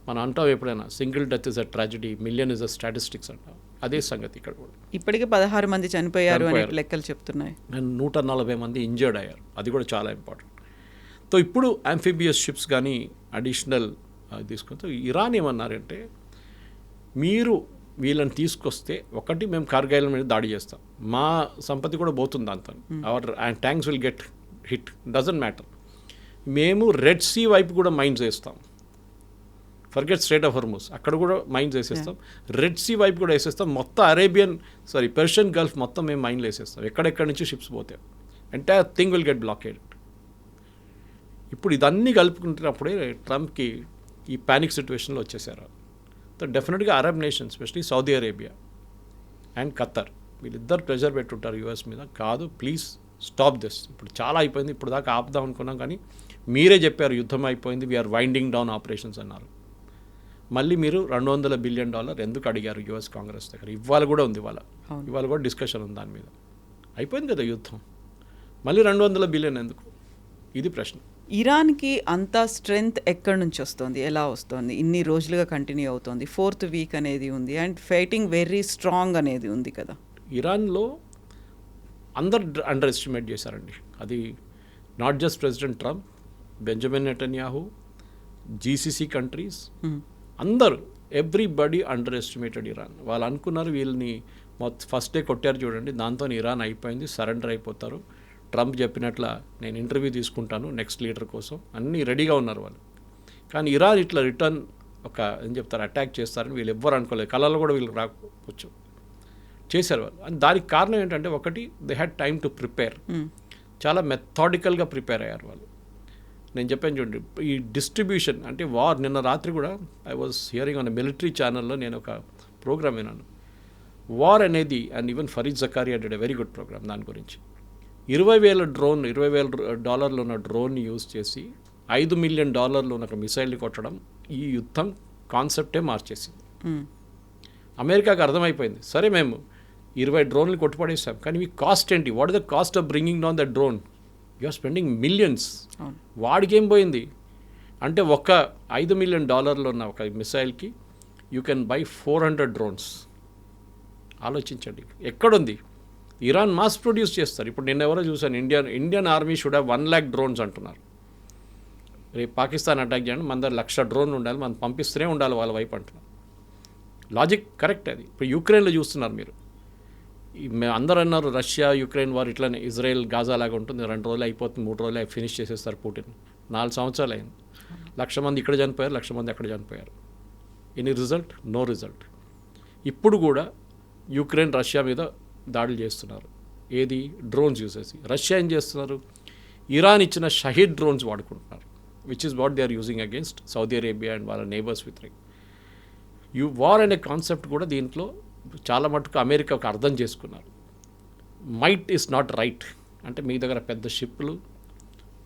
మనం అంటాం ఎప్పుడైనా single death is a tragedy, million is a statistics అంటాం. అదే సంగతి ఇక్కడ కూడా. ఇప్పటికే 16 మంది చనిపోయారు అని లెక్కలు చెప్తున్నాయి, 140 మంది ఇంజర్డ్ అయ్యారు. అది కూడా చాలా ఇంపార్టెంట్. సో ఇప్పుడు ఆంఫిబియస్ షిప్స్ కానీ అడిషనల్ తీసుకుంటే ఇరాన్ ఏమన్నారంటే, మీరు వీళ్ళని తీసుకొస్తే ఒకటి మేము కార్గిల్ మీద దాడి చేస్తాం, మా సంపత్తి కూడా పోతుంది దాంతో, our tanks will get hit, doesn't matter. మేము రెడ్ సీ వైపు కూడా మైన్స్ వేస్తాం, ఫర్గెట్ స్ట్రేట్ ఆఫ్ హార్మూజ్, అక్కడ కూడా మైన్స్ వేసేస్తాం, రెడ్ సీ వైపు కూడా వేసేస్తాం, మొత్తం పెర్షియన్ గల్ఫ్ మొత్తం మేము మైన్లు వేసేస్తాం, ఎక్కడెక్కడి నుంచి షిప్స్ పోతాయి, entire thing will get blockade. ఇప్పుడు ఇదన్నీ కలుపుకుంటున్నప్పుడే ట్రంప్కి ఈ ప్యానిక్ సిచ్యువేషన్లో వచ్చేసారు. సో డెఫినెట్గా Arab nations, especially Saudi Arabia and Khattar, వీళ్ళిద్దరు ప్రెషర్ పెట్టుంటారు యూఎస్ మీద, కాదు ప్లీజ్ స్టాప్ దిస్, ఇప్పుడు చాలా అయిపోయింది, ఇప్పుడు దాకా ఆపుదాం అనుకున్నాం కానీ మీరే చెప్పారు యుద్ధం అయిపోయింది, వీఆర్ వైండింగ్ డౌన్ ఆపరేషన్స్ అన్నారు. మళ్ళీ మీరు $200 బిలియన్ ఎందుకు అడిగారు యూఎస్ కాంగ్రెస్ దగ్గర? ఇవాళ కూడా ఉంది, ఇవాళ కూడా డిస్కషన్ ఉంది దాని మీద. అయిపోయింది కదా యుద్ధం, మళ్ళీ $200 బిలియన్ ఎందుకు? ఇది ప్రశ్న. ఇరాన్కి అంత స్ట్రెంగ్త్ ఎక్కడి నుంచి వస్తుంది, ఎలా వస్తుంది? ఇన్ని రోజులుగా కంటిన్యూ అవుతుంది, 4th వీక్ అనేది ఉంది, అండ్ ఫైటింగ్ వెరీ స్ట్రాంగ్ అనేది ఉంది కదా. ఇరాన్లో అందరు అండర్ ఎస్టిమేట్ చేశారండి. అది not just president Trump, Benjamin Netanyahu, GCC countries, అందరూ, ఎవ్రీబడి అండర్ ఎస్టిమేటెడ్ ఇరాన్. వాళ్ళు అనుకున్నారు వీళ్ళని ఫస్ట్ డే కొట్టారు చూడండి, దాంతో ఇరాన్ అయిపోయింది, సరెండర్ అయిపోతారు, ట్రంప్ చెప్పినట్ల నేను ఇంటర్వ్యూ తీసుకుంటాను నెక్స్ట్ లీడర్ కోసం, అన్నీ రెడీగా ఉన్నారు వాళ్ళు. కానీ ఇరాన్ ఇట్లా రిటర్న్ ఏం చెప్తారు, అటాక్ చేస్తారని వీళ్ళు ఎవ్వరు అనుకోలేదు, కళలో కూడా వీళ్ళు రాకపోవచ్చు, చేశారు వాళ్ళు. అని దానికి కారణం ఏంటంటే, ఒకటి they had time to prepare, చాలా మెథాడికల్గా ప్రిపేర్ అయ్యారు వాళ్ళు. నేను చెప్పాను చూడండి, ఈ డిస్ట్రిబ్యూషన్ అంటే వార్, నిన్న రాత్రి కూడా I was hearing on military ఛానల్లో నేను ఒక ప్రోగ్రామ్ విన్నాను, వార్ అనేది, and even Fareed Zakaria did a very good programme దాని గురించి. $20,000 ఉన్న డ్రోన్ని యూజ్ చేసి $5 మిలియన్ ఉన్న ఒక మిసైల్ని కొట్టడం ఈ యుద్ధం కాన్సెప్టే మార్చేసింది. అమెరికాకి అర్థమైపోయింది, సరే మేము 20 డ్రోన్లు కొట్టుపడేసాం, కానీ మీ కాస్ట్ ఏంటి, what is the cost of bringing down the drone, you are spending millions. వాడికి ఏం పోయింది అంటే, ఒక $5 మిలియన్ ఉన్న ఒక మిసైల్కి యూ కెన్ బై 400 డ్రోన్స్. ఆలోచించండి ఎక్కడుంది. ఇరాన్ మాస్ ప్రొడ్యూస్ చేస్తారు. ఇప్పుడు నిన్న ఎవరో చూసాను, Indian army should have 1 lakh drones అంటున్నారు. రేపు పాకిస్తాన్ అటాక్ చేయండి, మన దగ్గర 1,00,000 డ్రోన్లు ఉండాలి, మనం పంపిస్తూనే ఉండాలి వాళ్ళ వైపు అంటున్నారు. లాజిక్ కరెక్ట్ అది. ఇప్పుడు యుక్రెయిన్లో చూస్తున్నారు మీరు, అందరూ అన్నారు రష్యా యుక్రెయిన్ వార్ ఇట్లానే ఇజ్రాయెల్ గాజా లాగా ఉంటుంది, 2 రోజులు అయిపోతుంది, 3 రోజులు ఫినిష్ చేసేస్తారు పుటిన్. 4 సంవత్సరాలు అయింది, 1,00,000 మంది ఇక్కడ చనిపోయారు, 1,00,000 మంది అక్కడ చనిపోయారు. Any result? No result. ఇప్పుడు కూడా యుక్రెయిన్ రష్యా మీద దాడులు చేస్తున్నారు, ఏది డ్రోన్స్ యూజ్ చేసి. రష్యా ఏం చేస్తున్నారు, ఇరాన్ ఇచ్చిన షహీద్ డ్రోన్స్ వాడుకుంటున్నారు, which is what they are using against Saudi Arabia and వాళ్ళ నేబర్స్ విత్ రింగ్. వార్ అనే కాన్సెప్ట్ కూడా దీంట్లో చాలా మటుకు అమెరికా ఒక అర్థం చేసుకున్నారు. మైట్ ఈస్ నాట్ రైట్ అంటే మీ దగ్గర పెద్ద షిప్లు,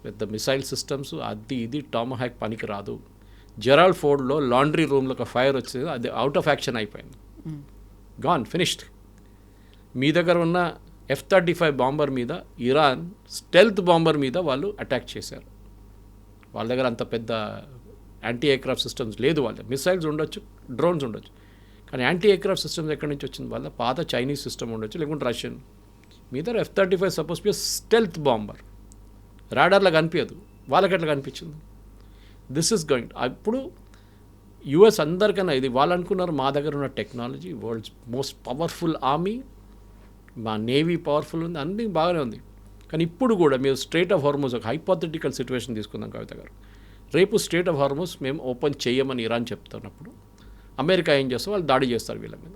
పెద్ద మిసైల్ సిస్టమ్స్, అది ఇది టామహాక్ పనికి రాదు. జెరాల్డ్ ఫోర్డ్లో లాండ్రీ రూమ్లో ఒక ఫైర్ వచ్చేది, అది అవుట్ ఆఫ్ యాక్షన్ అయిపోయింది, గాన్, ఫినిష్డ్. మీ దగ్గర ఉన్న F-35 బాంబర్ మీద ఇరాన్ స్టెల్త్ బాంబర్ మీద వాళ్ళు అటాక్ చేశారు. వాళ్ళ దగ్గర అంత పెద్ద యాంటీ ఎయిర్క్రాఫ్ట్ సిస్టమ్స్ లేదు. వాళ్ళ మిసైల్స్ ఉండొచ్చు, డ్రోన్స్ ఉండొచ్చు, కానీ యాంటీ ఎయిర్క్రాఫ్ట్ సిస్టమ్స్ ఎక్కడి నుంచి వచ్చింది? వాళ్ళ పాత చైనీస్ సిస్టమ్ ఉండొచ్చు, లేకుంటే రష్యన్. మీ దగ్గర F-35 suppose B stealth bomber, రాడార్లో కనిపించదు, వాళ్ళకి ఎట్లా కనిపించింది? This is going. అప్పుడు యుఎస్ అందరికన్నా ఇది వాళ్ళు అనుకున్నారు, మా దగ్గర ఉన్న technology, world's most powerful army, మా నేవీ పవర్ఫుల్ ఉంది, అన్నీ బాగానే ఉంది. కానీ ఇప్పుడు కూడా మీరు స్ట్రేట్ ఆఫ్ హార్మోస్, ఒక హైపోథెటికల్ సిచ్యువేషన్ తీసుకుందాం కవిత గారు. రేపు స్ట్రేట్ ఆఫ్ హార్మోస్ మేము ఓపెన్ చేయమని ఇరాన్ చెప్తున్నప్పుడు అమెరికా ఏం చేస్తారు? వాళ్ళు దాడి చేస్తారు వీళ్ళ మీద.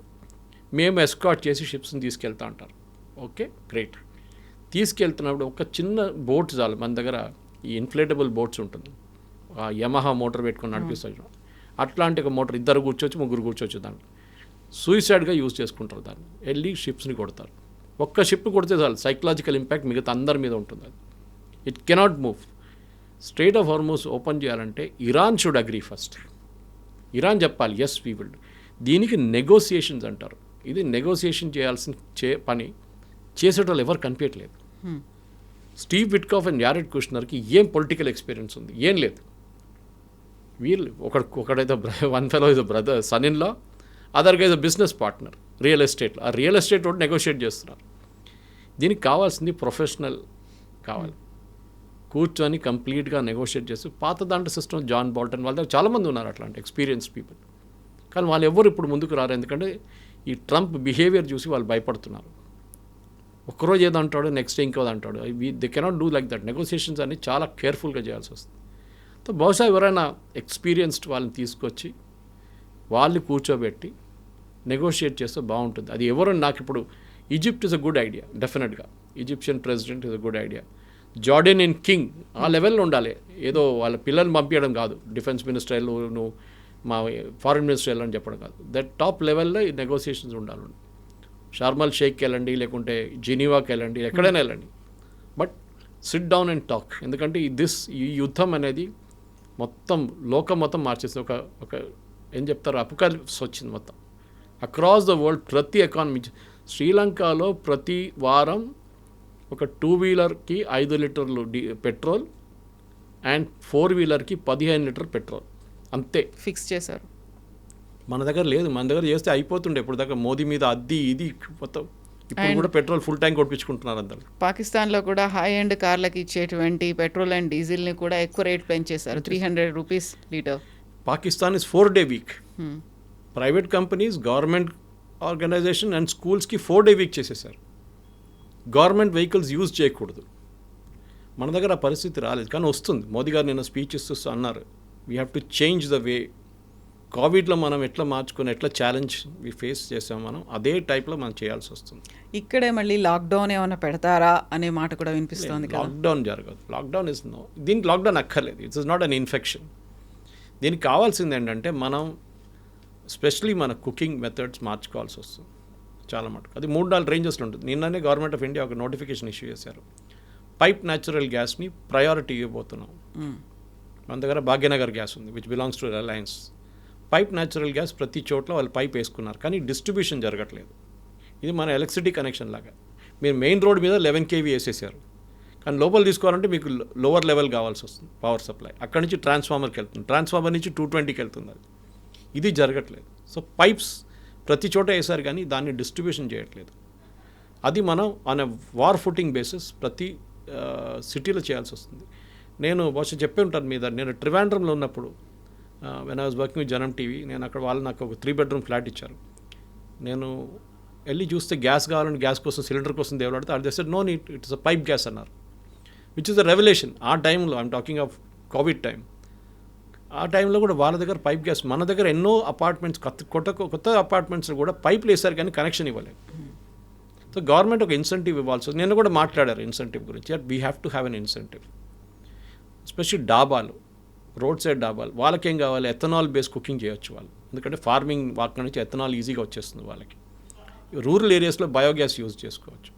మేము ఎస్కాట్ చేసి షిప్స్ని తీసుకెళ్తా అంటారు. Okay, great. తీసుకెళ్తున్నప్పుడు ఒక చిన్న బోట్ చాలు. మన దగ్గర ఈ ఇన్ఫ్లేటబుల్ బోట్స్ ఉంటుంది, యమహా మోటార్ పెట్టుకొని నడిపిస్తారు. అట్లాంటి ఒక మోటార్, ఇద్దరు కూర్చోవచ్చు, ముగ్గురు కూర్చోవచ్చు. దాంట్లో సూయిసైడ్గా యూజ్ చేసుకుంటారు. దాన్ని వెళ్ళి షిప్స్ని కొడతారు. ఒక్క షిప్ కొడితే చాలు, సైకలాజికల్ ఇంపాక్ట్ మిగతా అందరి మీద ఉంటుంది. అది it cannot move. Strait of Hormuz open చేయాలంటే Iran should agree first. Iran చెప్పాలి, ఎస్ వీ విల్. దీనికి నెగోసియేషన్స్ అంటారు. ఇది నెగోసియేషన్ చేయాల్సిన పని చేసేటోళ్ళు ఎవరు కనిపించట్లేదు. స్టీవ్ విట్కాఫ్ అండ్ యారెడ్ కుష్నర్కి ఏం పొలిటికల్ ఎక్స్పీరియన్స్ ఉంది? ఏం లేదు. వీళ్ళు ఒకడైతే one fellow is brother, son in law, అదర్గా ఇస్ బిజినెస్ పార్ట్నర్ రియల్ ఎస్టేట్లో. ఆ రియల్ ఎస్టేట్ తోటి నెగోషియేట్ చేస్తున్నారు. దీనికి కావాల్సింది ప్రొఫెషనల్ కావాలి, కూర్చొని కంప్లీట్గా నెగోషియేట్ చేసి. పాత దాంట్లో సిస్టమ్ జాన్ బోల్టన్ వాళ్ళ దగ్గర చాలామంది ఉన్నారు అట్లాంటి ఎక్స్పీరియన్స్ పీపుల్, కానీ వాళ్ళు ఎవరు ఇప్పుడు ముందుకు రారు. ఎందుకంటే ఈ ట్రంప్ బిహేవియర్ చూసి వాళ్ళు భయపడుతున్నారు. ఒక్కరోజు ఏదో అంటాడు, నెక్స్ట్ డే ఇంకోది అంటాడు. They cannot do like that. Negotiations అన్ని చాలా కేర్ఫుల్గా చేయాల్సి వస్తుంది. సో బహుశా ఎవరైనా ఎక్స్పీరియన్స్డ్ వాళ్ళని తీసుకొచ్చి వాళ్ళు కూర్చోబెట్టి నెగోషియేట్ చేస్తే బాగుంటుంది. అది ఎవరు నాకు ఇప్పుడు Egypt is a good idea, డెఫినెట్గా. Egyptian president is a good idea. Jordanian king ఆ లెవెల్లో ఉండాలి. ఏదో వాళ్ళ పిల్లల్ని పంపించడం కాదు, డిఫెన్స్ మినిస్టర్ నువ్వు మా ఫారిన్ మినిస్టర్ వెళ్ళని చెప్పడం కాదు. దట్ టాప్ లెవెల్లో ఈ నెగోసియేషన్స్ ఉండాలి. షార్మల్ షేక్కి వెళ్ళండి, లేకుంటే జెనీవాకి వెళ్ళండి, ఎక్కడైనా వెళ్ళండి, but SIT down and talk. ఎందుకంటే ఈ యుద్ధం అనేది మొత్తం లోకం మొత్తం మార్చేస్తుంది. ఒక ఏం చెప్తారు, అపోకాలిప్స్ వచ్చింది మొత్తం అక్రాస్ ద వరల్డ్. ప్రతి ఎకానమీ, శ్రీలంకలో ప్రతి వారం ఒక 2 వీలర్కి 5 లీటర్లు పెట్రోల్ అండ్ 4 వీలర్కి 15 లీటర్ పెట్రోల్ అంతే ఫిక్స్ చేశారు. మన దగ్గర లేదు. మన దగ్గర చేస్తే అయిపోతుండే ఇప్పుడు దాకా. మోదీ మీద అది ఇది మొత్తం. ఇప్పుడు కూడా పెట్రోల్ ఫుల్ ట్యాంక్ కొట్టించుకుంటున్నారు అందరు. పాకిస్తాన్లో కూడా హై ఎండ్ కార్లకు ఇచ్చేటువంటి పెట్రోల్ అండ్ డీజిల్ని కూడా ఎక్కువ రేట్ పెంచేశారు, 300 rupees litre. Pakistan is 4-day week. Private companies, government organisation and స్కూల్స్కి 4-day వీక్ చేసేసారు. గవర్నమెంట్ వెహికల్స్ యూజ్ చేయకూడదు. మన దగ్గర ఆ పరిస్థితి రాలేదు, కానీ వస్తుంది. మోదీ గారు నిన్న స్పీచ్ ఇస్తూ అన్నారు, we have to change the way. కోవిడ్లో మనం ఎట్లా మార్చుకొని ఎట్లా ఛాలెంజ్ ఫేస్ చేసాం, మనం అదే టైప్లో మనం చేయాల్సి వస్తుంది. ఇక్కడే మళ్ళీ లాక్డౌన్ ఏమైనా పెడతారా అనే మాట కూడా వినిపిస్తుంది. లాక్డౌన్ జరగదు. Lockdown is no. దీనికి లాక్డౌన్ అక్కర్లేదు. It's is not an infection. దీనికి కావాల్సింది ఏంటంటే మనం స్పెషలీ మన కుకింగ్ మెథడ్స్ మార్చుకోవాల్సి వస్తుంది చాలా మటుకు. అది 3-4 రేంజెస్లో ఉంటుంది. నిన్ననే గవర్నమెంట్ ఆఫ్ ఇండియా ఒక నోటిఫికేషన్ ఇష్యూ చేశారు. పైప్ న్యాచురల్ గ్యాస్ని ప్రయారిటీ ఇవ్వబోతున్నాం. మన దగ్గర భాగ్యనగర్ గ్యాస్ ఉంది, which belongs to Reliance. Pipe natural gas ప్రతి చోట్ల వాళ్ళు పైప్ వేసుకున్నారు, కానీ డిస్ట్రిబ్యూషన్ జరగట్లేదు. ఇది మన ఎలక్ట్రిసిటీ కనెక్షన్ లాగా. మీరు మెయిన్ రోడ్ మీద 11 kV వేసేసారు, కానీ లోపల తీసుకోవాలంటే మీకు లోవర్ లెవెల్ కావాల్సి వస్తుంది పవర్ సప్లై. అక్కడి నుంచి ట్రాన్స్ఫార్మర్కి వెళ్తుంది, ట్రాన్స్ఫార్మర్ నుంచి 220కి వెళ్తుంది. ఇది జరగట్లేదు. సో పైప్స్ ప్రతి చోట వేసారు, కానీ దాన్ని డిస్ట్రిబ్యూషన్ చేయట్లేదు. అది మనం on a war footing basis ప్రతి సిటీలో చేయాల్సి వస్తుంది. నేను బహుశా చెప్పే ఉంటాను మీద, నేను ట్రివాండ్రంలో ఉన్నప్పుడు when I was working with జనం టీవీ, నేను అక్కడ వాళ్ళు నాకు ఒక 3 bedroom ఫ్లాట్ ఇచ్చారు. నేను వెళ్ళి చూస్తే గ్యాస్ కావాలని గ్యాస్ కోసం సిలిండర్ కోసం దేవులాడితే అది చేస్తే no neat, it's a pipe gas అన్నారు, విచ్ ఇస్ ద రెవల్యూషన్. ఆ టైంలో I'm talking of Covid time. ఆ టైంలో కూడా వాళ్ళ దగ్గర పైప్ గ్యాస్, మన దగ్గర ఎన్నో అపార్ట్మెంట్స్ కొత్త అపార్ట్మెంట్స్లో కూడా పైపులు వేసారు, కానీ కనెక్షన్ ఇవ్వలేదు. సో గవర్నమెంట్ ఒక ఇన్సెంటివ్ ఇవ్వాల్సి వస్తుంది. నేను కూడా మాట్లాడారు ఇన్సెంటివ్ గురించి. We have to have an incentive. Especially డాబాలు, రోడ్ సైడ్ డాబాలు, వాళ్ళకేం కావాలి, ఎథనాల్ బేస్ కుకింగ్ చేయొచ్చు వాళ్ళు. ఎందుకంటే ఫార్మింగ్ వాక్ నుంచి ఎథనాల్ ఈజీగా వచ్చేస్తుంది వాళ్ళకి. రూరల్ ఏరియాస్లో బయోగ్యాస్ యూజ్ చేసుకోవచ్చు.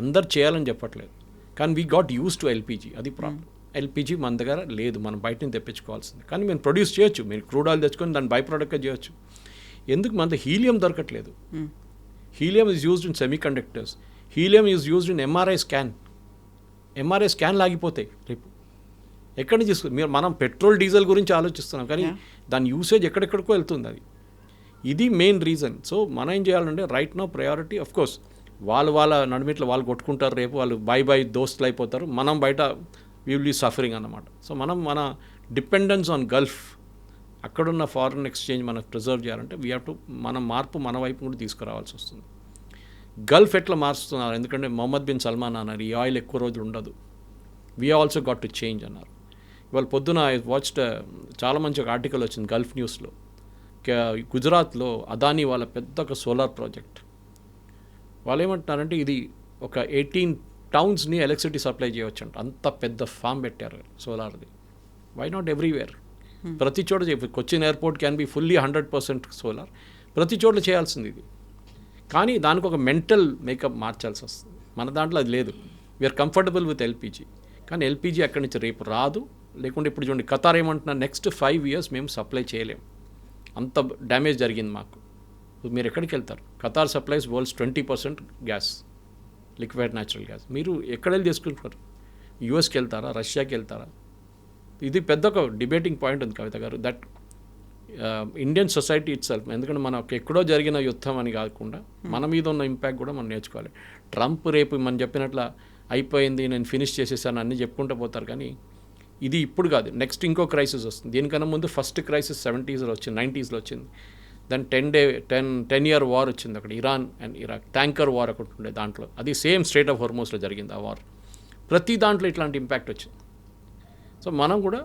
అందరు చేయాలని చెప్పట్లేదు, కానీ we got use to LPG. అది ప్రాబ్లం. ఎల్పిజి మన దగ్గర లేదు, మనం బయట నుంచి తెప్పించుకోవాల్సింది. కానీ మేము ప్రొడ్యూస్ చేయొచ్చు, మీరు క్రూడ్ ఆయిల్ తెచ్చుకొని దాన్ని బై ప్రోడక్ట్గా చేయొచ్చు. ఎందుకు మన హీలియం దొరకట్లేదు? Helium is used in semiconductors, helium is used in MRI scan లాగిపోతాయి రేపు. ఎక్కడి నుంచి మీరు మనం పెట్రోల్ డీజిల్ గురించి ఆలోచిస్తున్నాం, కానీ దాని యూసేజ్ ఎక్కడెక్కడికో వెళ్తుంది. అది ఇది మెయిన్ రీజన్. సో మనం ఏం చేయాలంటే right no priority, of course వాళ్ళ నడిమిట్లో వాళ్ళు కొట్టుకుంటారు, రేపు వాళ్ళు బై దోస్తులు అయిపోతారు, మనం బయట వీ విల్ బీ సఫరింగ్ అన్నమాట. సో మన డిపెండెన్స్ ఆన్ గల్ఫ్, అక్కడున్న ఫారిన్ ఎక్స్చేంజ్ మనకు ప్రిజర్వ్ చేయాలంటే వీ హ్యావ్ టు మన మార్పు మన వైపు కూడా తీసుకురావాల్సి వస్తుంది. గల్ఫ్ ఎట్లా మారుస్తున్నారు, ఎందుకంటే మొహమ్మద్ బిన్ సల్మాన్ అన్నారు ఈ ఆయిల్ ఎక్కువ రోజులు ఉండదు, we also got to change అన్నారు. ఇవాళ పొద్దున ఐ వాచ్డ్ చాలా మంచి ఒక ఆర్టికల్ వచ్చింది గల్ఫ్ న్యూస్లో. గుజరాత్లో అదానీ వాళ్ళ పెద్ద ఒక సోలార్ ప్రాజెక్ట్, వాళ్ళు ఏమంటున్నారంటే ఇది ఒక 18 టౌన్స్ని ఎలక్ట్రిసిటీ సప్లై చేయవచ్చు అంట. అంత పెద్ద ఫామ్ పెట్టారు సోలార్ది. Why not everywhere? ప్రతి చోట Cochin airport can be fully 100% solar. ప్రతి చోట్ల చేయాల్సింది ఇది. కానీ దానికి ఒక మెంటల్ మేకప్ మార్చాల్సి వస్తుంది. మన దాంట్లో అది లేదు. వీఆర్ కంఫర్టబుల్ విత్ ఎల్పిజి, కానీ ఎల్పిజి అక్కడి నుంచి రేపు రాదు. లేకుంటే ఇప్పుడు చూడండి ఖతార్ ఏమంటున్నారు, నెక్స్ట్ 5 years మేము సప్లై చేయలేము, అంత డ్యామేజ్ జరిగింది మాకు. మీరు ఎక్కడికి వెళ్తారు? Qatar supplies world's 20% gas, liquid natural gas. మీరు ఎక్కడ వెళ్ళి చేసుకుంటారు? యూఎస్కి వెళ్తారా, రష్యాకి వెళ్తారా? ఇది పెద్ద ఒక డిబేటింగ్ పాయింట్ ఉంది కవిత గారు, that Indian society it self. ఎందుకంటే మనకు ఎక్కడో జరిగిన యుద్ధం అని కాకుండా మన మీద ఉన్న ఇంపాక్ట్ కూడా మనం నేర్చుకోవాలి. ట్రంప్ రేపు మనం చెప్పినట్ల అయిపోయింది, నేను ఫినిష్ చేసేసాను అన్నీ చెప్పుకుంటూ పోతారు, కానీ ఇది ఇప్పుడు కాదు, నెక్స్ట్ ఇంకో క్రైసిస్ వస్తుంది. దీనికన్నా ముందు ఫస్ట్ క్రైసిస్ 70s వచ్చింది, 90s వచ్చింది. దాని 10-year వార్ వచ్చింది అక్కడ, Iran and Iraq tanker war ఒకటి ఉండే దాంట్లో. అది సేమ్ స్ట్రైట్ ఆఫ్ హోర్మోస్లో జరిగింది ఆ వార్. ప్రతి దాంట్లో ఇట్లాంటి ఇంపాక్ట్ వచ్చింది. సో మనం కూడా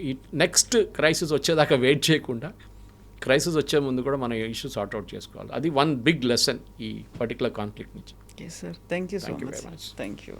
ఈ నెక్స్ట్ క్రైసిస్ వచ్చేదాకా వెయిట్ చేయకుండా క్రైసిస్ వచ్చే ముందు కూడా మన ఇష్యూ సార్ట్అవుట్ చేసుకోవాలి. అది వన్ బిగ్ లెసన్ ఈ పర్టికులర్ కాన్ఫ్లిక్ట్ నుంచి. Okay sir, thank you so much. Very much. Thank you.